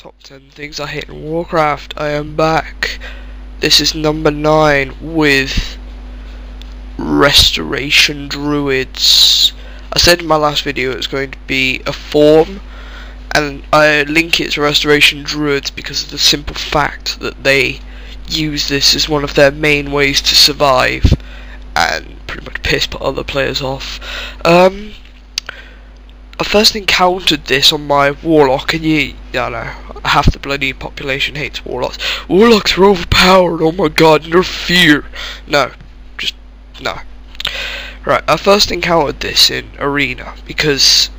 Top 10 things I hate in Warcraft. I am back. This is number 9 with Restoration Druids. I said in my last video it was going to be a form, and I link it to Restoration Druids because of the simple fact that they use this as one of their main ways to survive and pretty much piss other players off. I first encountered this on my Warlock, and I know, half the bloody population hates Warlocks. Warlocks are overpowered, oh my god, no fear. No, just, no. Right, I first encountered this in Arena, because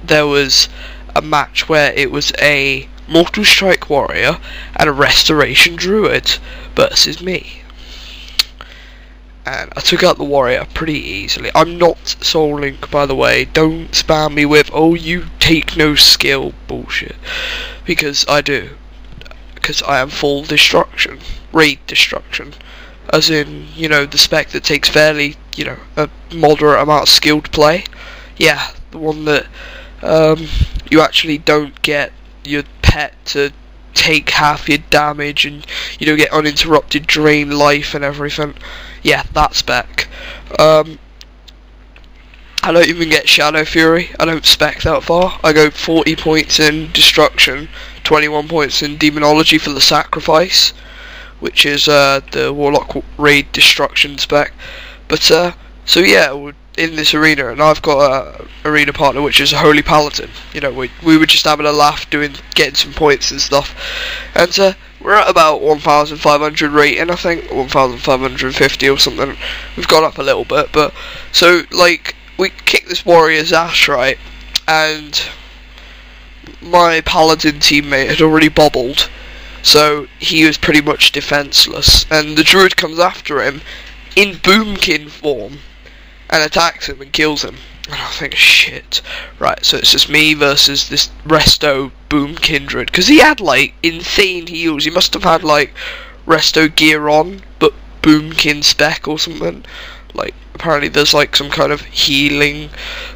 there was a match where it was a Mortal Strike Warrior and a Restoration Druid versus me. And I took out the warrior pretty easily. I'm not Soul Link, by the way. Don't spam me with, oh, you take no skill bullshit. Because I do. Because I am full destruction. Raid destruction. As in, you know, the spec that takes fairly, you know, a moderate amount of skill to play. Yeah, the one that you actually don't get your pet to take half your damage and you don't get uninterrupted drain life and everything. Yeah, that spec. I don't even get Shadow Fury. I don't spec that far. I go 40 points in Destruction, 21 points in Demonology for the Sacrifice, which is the Warlock Raid Destruction spec. But so yeah, we're in this arena, and I've got a arena partner which is a Holy Paladin. You know, we were just having a laugh getting some points and stuff, and we're at about 1,500 rating, I think, 1,550 or something. We've gone up a little bit, but so like we kicked this warrior's ass, right? And my paladin teammate had already bobbled, so he was pretty much defenseless. And the druid comes after him in boomkin form and attacks him and kills him. And I think, shit. Right, so it's just me versus this Resto Boom Kindred. Because he had, like, insane heals. He must have had, like, Resto gear on, but Boomkin spec or something. Like, apparently there's, like, some kind of healing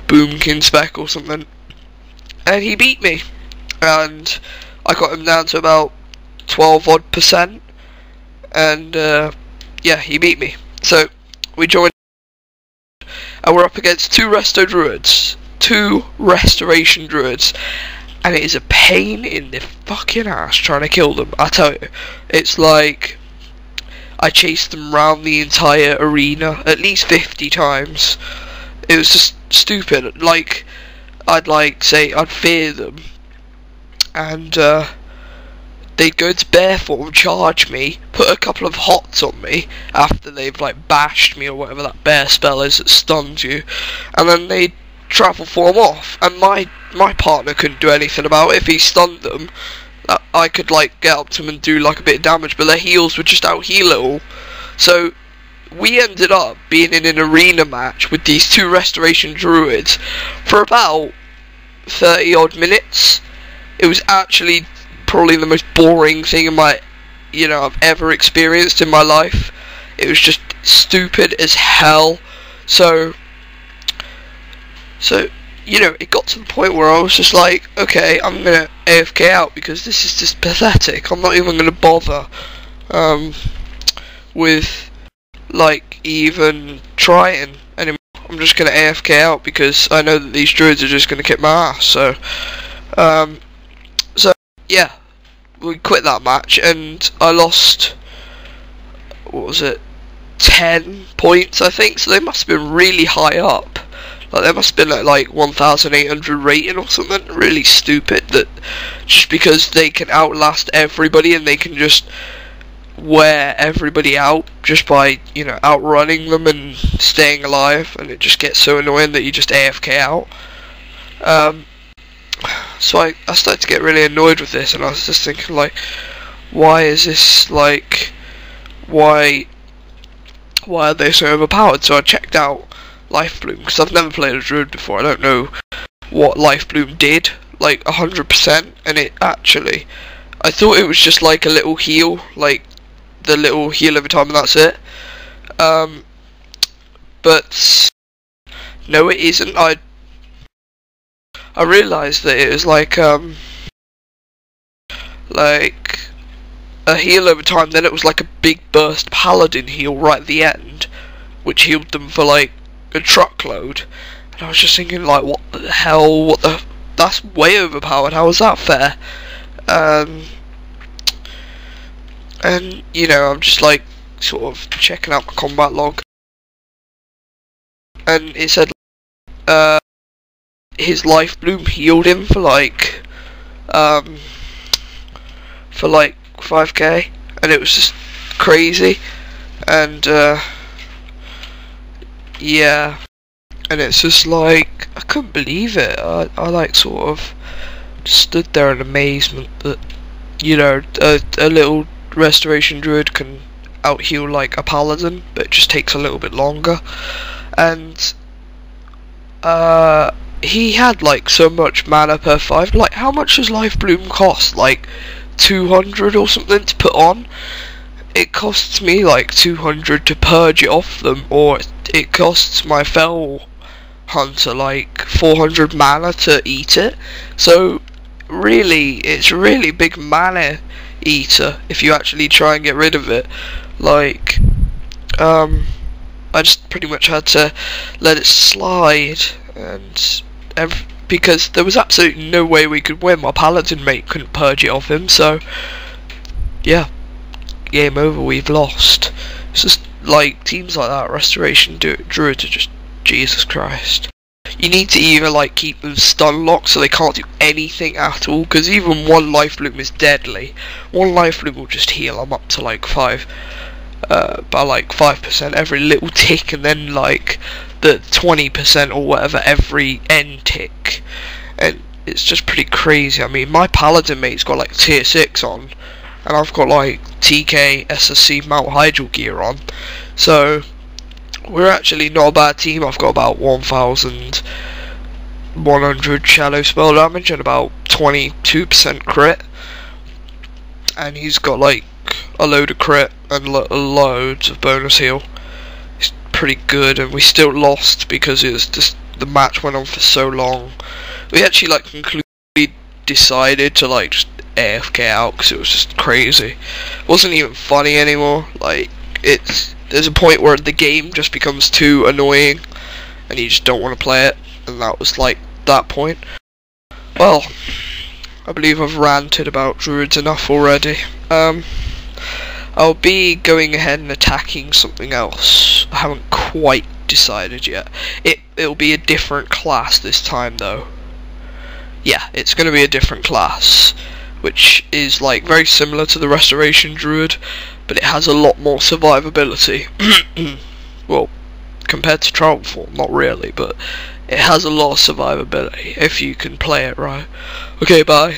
Boomkin spec or something. And he beat me. And I got him down to about 12-odd%. And, yeah, he beat me. So, we joined. And we're up against two Restoration Druids, and it is a pain in the fucking ass trying to kill them. I tell you, it's like I chased them round the entire arena at least 50 times. It was just stupid. Like, I'd fear them, and they'd go to bear form, charge me, put a couple of hots on me after they've like bashed me or whatever that bear spell is that stuns you, and then they'd travel form off, and my partner couldn't do anything about it. If he stunned them, I could like get up to them and do like a bit of damage, but their heals would just out heal it all. So we ended up being in an arena match with these two Restoration Druids for about 30 odd minutes. It was actually probably the most boring thing I've ever experienced in my life. It was just stupid as hell. So you know, it got to the point where I was just like, okay, I'm gonna AFK out because this is just pathetic. I'm not even gonna bother with like even trying anymore. I'm just gonna AFK out because I know that these druids are just gonna kick my ass. So yeah, we quit that match, and I lost, what was it, 10 points, I think, so they must have been really high up. Like, they must have been at, like, 1,800 rating or something, really stupid, that just because they can outlast everybody, and they can just wear everybody out just by, you know, outrunning them and staying alive, and it just gets so annoying that you just AFK out. So I started to get really annoyed with this, and I was just thinking, like, why is this, like, why are they so overpowered? So I checked out Life Bloom, because I've never played a druid before. I don't know what Life Bloom did, like 100%, and it actually, I thought it was just like a little heal, like the little heal every time and that's it. But no, it isn't. I realised that it was like like a heal over time. Then it was like a big burst paladin heal right at the end, which healed them for like a truckload. And I was just thinking, like, what the hell? That's way overpowered. How is that fair? And you know, I'm just like sort of checking out my combat log, and it said his life bloom healed him for like 5k, and it was just crazy. And yeah, and it's just like I couldn't believe it. I like sort of stood there in amazement that, you know, a little restoration druid can out heal like a paladin, but it just takes a little bit longer. And he had like so much mana per 5. Like, how much does life bloom cost? Like 200 or something to put on? It costs me like 200 to purge it off them, or it costs my fell hunter like 400 mana to eat it. So really, it's really big mana eater if you actually try and get rid of it. Like, I just pretty much had to let it slide, and because there was absolutely no way we could win. My paladin mate couldn't purge it off him, so yeah, game over, we've lost. It's just like teams like that, restoration druids are just Jesus Christ. You need to either like keep them stun locked so they can't do anything at all, because even one life bloom is deadly. One life bloom will just heal them up to like 5 by like 5% every little tick, and then like the 20% or whatever every end tick, and it's just pretty crazy. I mean, my paladin mate's got like tier 6 on, and I've got like TK SSC Mount Hydral gear on, so we're actually not a bad team. I've got about 1,100 shallow spell damage and about 22% crit, and he's got like a load of crit and loads of bonus heal. It's pretty good, and we still lost because it was just the match went on for so long. We actually like conclusively decided to like just AFK out because it was just crazy. It wasn't even funny anymore. Like, there's a point where the game just becomes too annoying and you just don't want to play it, and that was like that point. Well, I believe I've ranted about druids enough already. I'll be going ahead and attacking something else. I haven't quite decided yet. It'll be a different class this time though. Yeah, it's going to be a different class, which is like very similar to the restoration druid, but it has a lot more survivability. Well, compared to Trial Form, not really, but it has a lot of survivability if you can play it right. Okay, bye.